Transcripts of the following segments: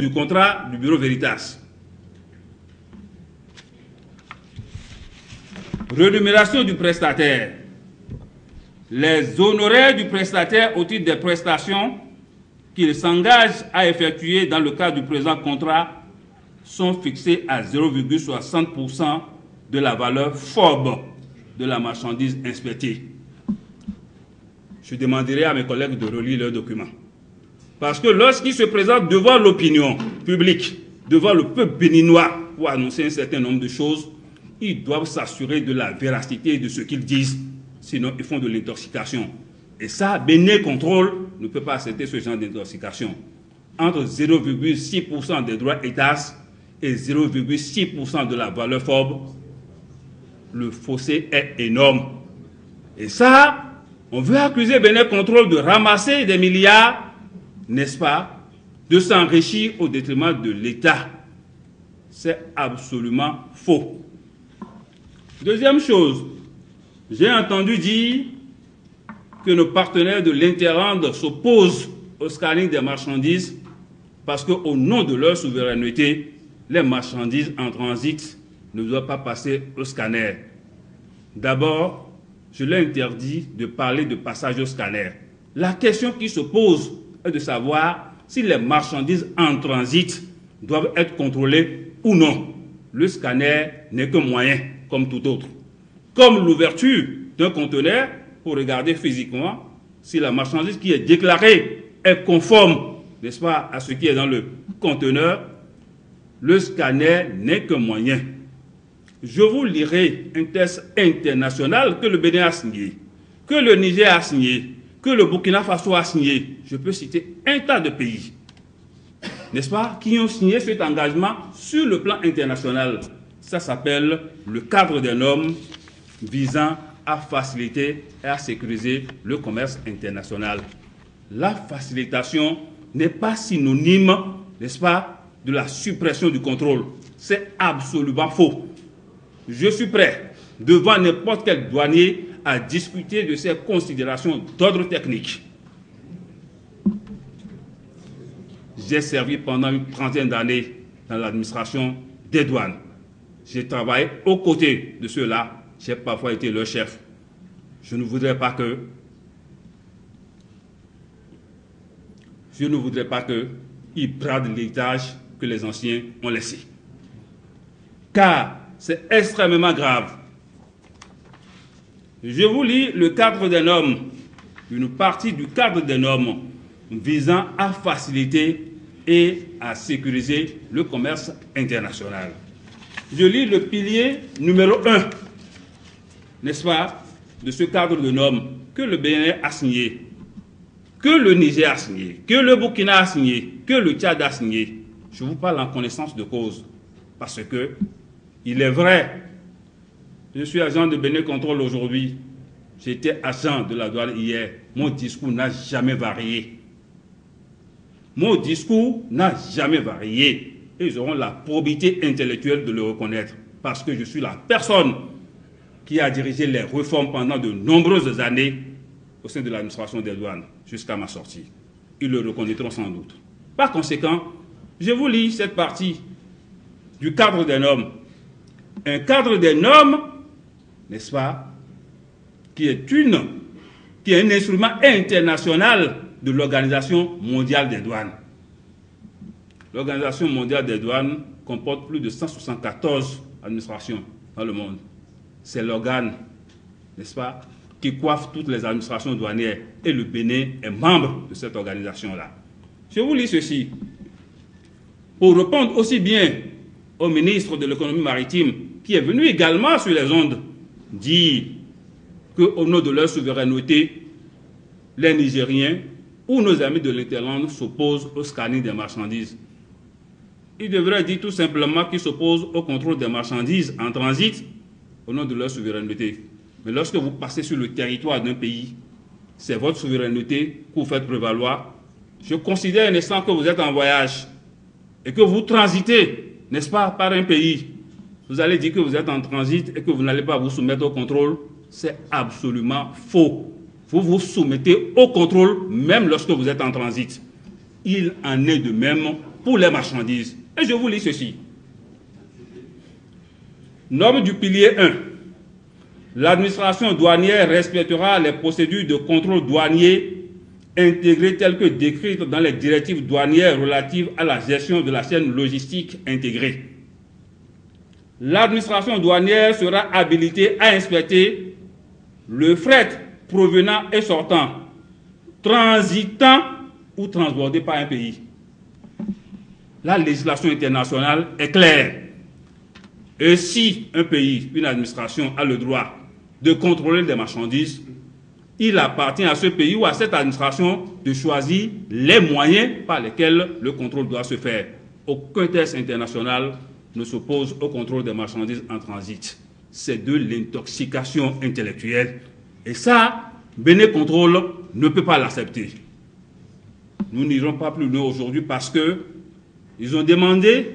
du contrat du Bureau Veritas. Rémunération du prestataire. Les honoraires du prestataire au titre des prestations qu'il s'engage à effectuer dans le cadre du présent contrat sont fixés à 0,60% de la valeur FOB de la marchandise inspectée. Je demanderai à mes collègues de relire leurs documents. Parce que lorsqu'ils se présentent devant l'opinion publique, devant le peuple béninois pour annoncer un certain nombre de choses, ils doivent s'assurer de la véracité de ce qu'ils disent, sinon ils font de l'intoxication. Et ça, Bénin Contrôle ne peut pas accepter ce genre d'intoxication. Entre 0,6% des droits ETAS et 0,6% de la valeur FOB, le fossé est énorme. Et ça, on veut accuser Bénin Contrôle de ramasser des milliards, n'est-ce pas, de s'enrichir au détriment de l'État. C'est absolument faux. Deuxième chose, j'ai entendu dire que nos partenaires de l'Interland s'opposent au scanning des marchandises parce qu'au nom de leur souveraineté, les marchandises en transit ne doivent pas passer au scanner. D'abord, je leur interdis de parler de passage au scanner. La question qui se pose est de savoir si les marchandises en transit doivent être contrôlées ou non. Le scanner n'est qu'un moyen, comme tout autre. Comme l'ouverture d'un conteneur pour regarder physiquement si la marchandise qui est déclarée est conforme, n'est-ce pas, à ce qui est dans le conteneur, le scanner n'est qu'un moyen. Je vous lirai un texte international que le Bénin a signé, que le Niger a signé, que le Burkina Faso a signé. Je peux citer un tas de pays, n'est-ce pas, qui ont signé cet engagement sur le plan international. Ça s'appelle le cadre des normes visant à faciliter et à sécuriser le commerce international. La facilitation n'est pas synonyme, n'est-ce pas, de la suppression du contrôle. C'est absolument faux. Je suis prêt, devant n'importe quel douanier, à discuter de ces considérations d'ordre technique. J'ai servi pendant une trentaine d'années dans l'administration des douanes. J'ai travaillé aux côtés de ceux-là. J'ai parfois été leur chef. Je ne voudrais pas qu'ils bradent l'héritage que les anciens ont laissé. Car c'est extrêmement grave. Je vous lis le cadre des normes, une partie du cadre des normes visant à faciliter et à sécuriser le commerce international. Je lis le pilier numéro 1, n'est-ce pas, de ce cadre de normes que le Bénin a signé, que le Niger a signé, que le Burkina a signé, que le Tchad a signé. Je vous parle en connaissance de cause, parce que il est vrai, je suis agent de Bénin Contrôle aujourd'hui, j'étais agent de la douane hier, mon discours n'a jamais varié. Mon discours n'a jamais varié. Et ils auront la probité intellectuelle de le reconnaître, parce que je suis la personne qui a dirigé les réformes pendant de nombreuses années au sein de l'administration des douanes, jusqu'à ma sortie. Ils le reconnaîtront sans doute. Par conséquent, je vous lis cette partie du cadre des normes. Un cadre des normes, n'est-ce pas, qui est un instrument international de l'Organisation mondiale des douanes. L'Organisation mondiale des douanes comporte plus de 174 administrations dans le monde. C'est l'organe, n'est-ce pas, qui coiffe toutes les administrations douanières. Et le Bénin est membre de cette organisation-là. Je vous lis ceci. Pour répondre aussi bien au ministre de l'économie maritime, qui est venu également sur les ondes dire qu'au nom de leur souveraineté, les Nigériens ou nos amis de l'Interland s'opposent au scanning des marchandises. Ils devraient dire tout simplement qu'ils s'opposent au contrôle des marchandises en transit au nom de leur souveraineté. Mais lorsque vous passez sur le territoire d'un pays, c'est votre souveraineté que vous faites prévaloir. Je considère un instant que vous êtes en voyage et que vous transitez, n'est-ce pas, par un pays. Vous allez dire que vous êtes en transit et que vous n'allez pas vous soumettre au contrôle. C'est absolument faux. Vous vous soumettez au contrôle même lorsque vous êtes en transit. Il en est de même pour les marchandises. Et je vous lis ceci. Norme du pilier 1. L'administration douanière respectera les procédures de contrôle douanier intégrées telles que décrites dans les directives douanières relatives à la gestion de la chaîne logistique intégrée. L'administration douanière sera habilitée à inspecter le fret provenant et sortant, transitant ou transbordé par un pays. La législation internationale est claire. Et si un pays, une administration a le droit de contrôler des marchandises, il appartient à ce pays ou à cette administration de choisir les moyens par lesquels le contrôle doit se faire. Aucun texte international ne s'oppose au contrôle des marchandises en transit. C'est de l'intoxication intellectuelle. Et ça, Bénécontrôle ne peut pas l'accepter. Nous n'irons pas plus loin aujourd'hui parce qu'ils ont demandé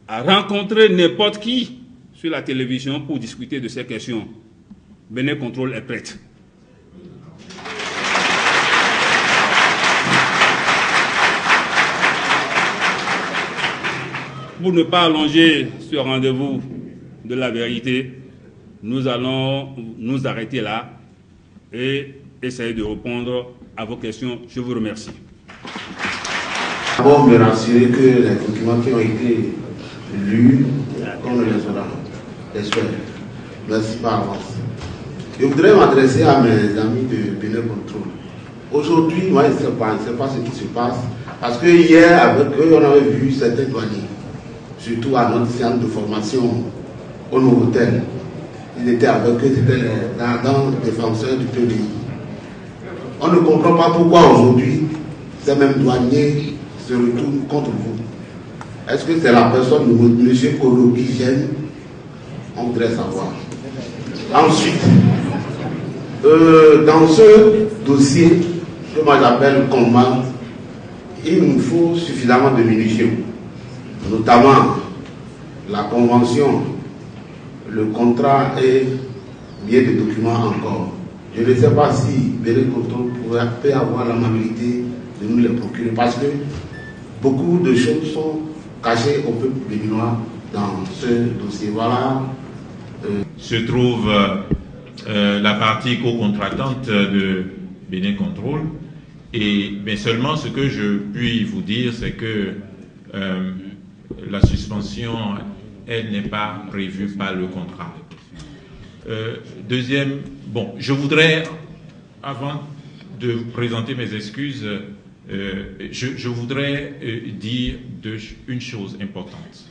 à rencontrer n'importe qui sur la télévision pour discuter de ces questions. Bénécontrôle est prête. Pour ne pas allonger ce rendez-vous de la vérité, nous allons nous arrêter là et essayer de répondre à vos questions. Je vous remercie. D'abord, me rassurer que les documents qui ont été lus, on les aura. J'espère. Merci par avance. Je voudrais m'adresser à mes amis de Bénécontrôle. Aujourd'hui, moi, je ne sais pas ce qui se passe. Parce que hier, avec eux, on avait vu certains douaniers, surtout à notre centre de formation au Novotel. Ils étaient avec eux, c'était les ardents défenseurs du pays. On ne comprend pas pourquoi aujourd'hui, ces mêmes douaniers se retournent contre vous. Est-ce que c'est la personne de M. Kolo qui gêne? On voudrait savoir. Ensuite, dans ce dossier que moi j'appelle combat, il nous faut suffisamment de munitions, notamment la convention, le contrat et bien des documents encore. Je ne sais pas si Bénécontrôle peut avoir l'amabilité de nous les procurer parce que beaucoup de choses sont cachées au peuple béninois dans ce dossier. Voilà. Se trouve la partie co-contractante de Bénécontrôle. Mais seulement ce que je puis vous dire, c'est que la suspension, elle n'est pas prévue par le contrat. Deuxième, bon, je voudrais, avant de présenter mes excuses, je voudrais dire une chose importante.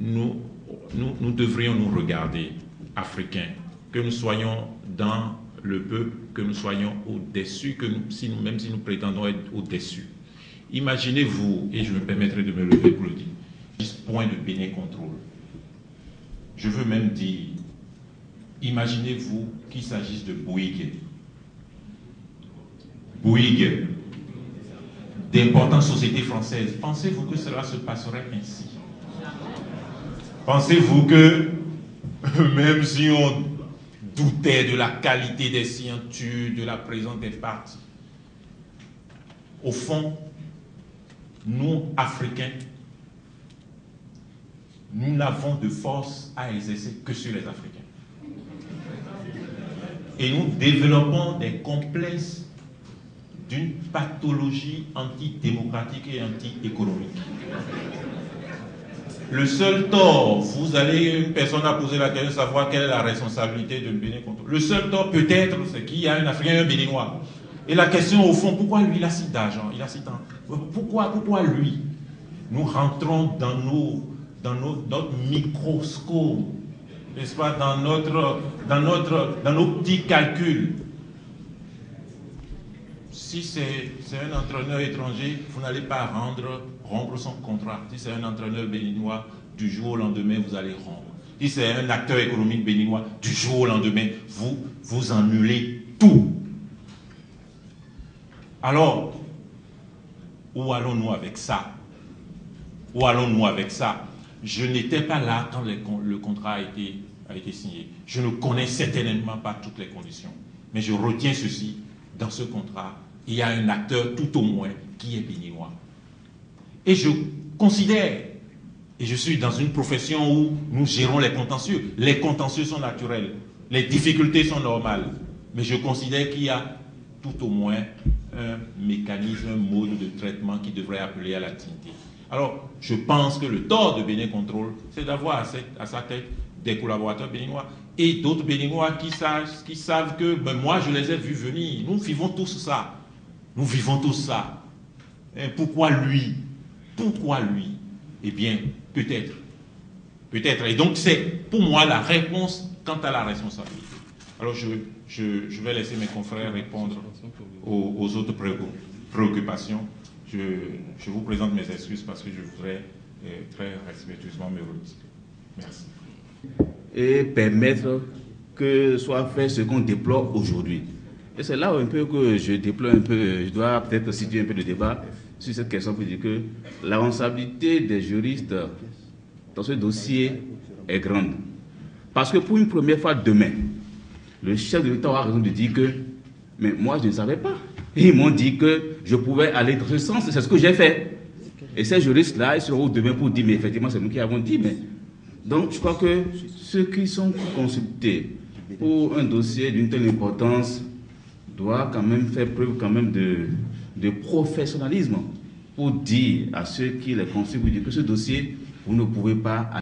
Nous devrions nous regarder, Africains, que nous soyons dans le peuple, que nous soyons au-dessus, même si nous prétendons être au-dessus. Imaginez-vous, et je me permettrai de me lever pour le dire, 10 points de Bénécontrôle. Je veux même dire, imaginez-vous qu'il s'agisse de Bouygues, d'importantes sociétés françaises. Pensez-vous que cela se passerait ainsi? Pensez-vous que, même si on doutait de la qualité des signatures, de la présence des parties, au fond, nous, Africains, nous n'avons de force à exercer que sur les Africains. Et nous développons des complexes d'une pathologie antidémocratique et anti-économique. Le seul tort, une personne a posé la question de savoir quelle est la responsabilité de Bénécontrôle. Le seul tort peut-être, c'est qu'il y a un Africain et un Béninois. Et la question au fond, pourquoi lui il a si d'argent, il a si tant? Pourquoi lui? Nous rentrons dans notre microscope, n'est-ce pas, dans nos petits calculs. Si c'est un entraîneur étranger, vous n'allez pas rompre son contrat. Si c'est un entraîneur béninois, du jour au lendemain, vous allez rompre. Si c'est un acteur économique béninois, du jour au lendemain, vous annulez tout. Alors, où allons-nous avec ça? Où allons-nous avec ça? Je n'étais pas là quand le contrat a été signé. Je ne connais certainement pas toutes les conditions. Mais je retiens ceci. Dans ce contrat, il y a un acteur tout au moins qui est béninois. Et je considère, et je suis dans une profession où nous gérons les contentieux. Les contentieux sont naturels, les difficultés sont normales. Mais je considère qu'il y a tout au moins un mécanisme, un mode de traitement qui devrait appeler à la dignité. Alors, je pense que le tort de Bénin Contrôle, c'est d'avoir à sa tête des collaborateurs béninois et d'autres béninois qui savent que moi, je les ai vus venir. Nous vivons tous ça. Nous vivons tous ça. Et pourquoi lui? Pourquoi lui? Eh bien, peut-être. Peut-être. Et donc, c'est pour moi la réponse quant à la responsabilité. Alors, je vais laisser mes confrères répondre aux autres préoccupations. Je vous présente mes excuses parce que je voudrais très respectueusement me retirer. Merci. Et permettre que soit fait ce qu'on déploie aujourd'hui. Et c'est là un peu que je déploie un peu, je dois peut-être situer un peu de débat sur cette question pour dire que la responsabilité des juristes dans ce dossier est grande. Parce que pour une première fois demain, le chef de l'État aura raison de dire que mais moi je ne savais pas. Et ils m'ont dit que je pouvais aller dans ce sens, c'est ce que j'ai fait. Et ces juristes-là, ils seront demain pour dire mais effectivement c'est nous qui avons dit. Mais... Donc je crois que ceux qui sont consultés pour un dossier d'une telle importance doivent quand même faire preuve quand même de professionnalisme pour dire à ceux qui les consultent que ce dossier, vous ne pouvez pas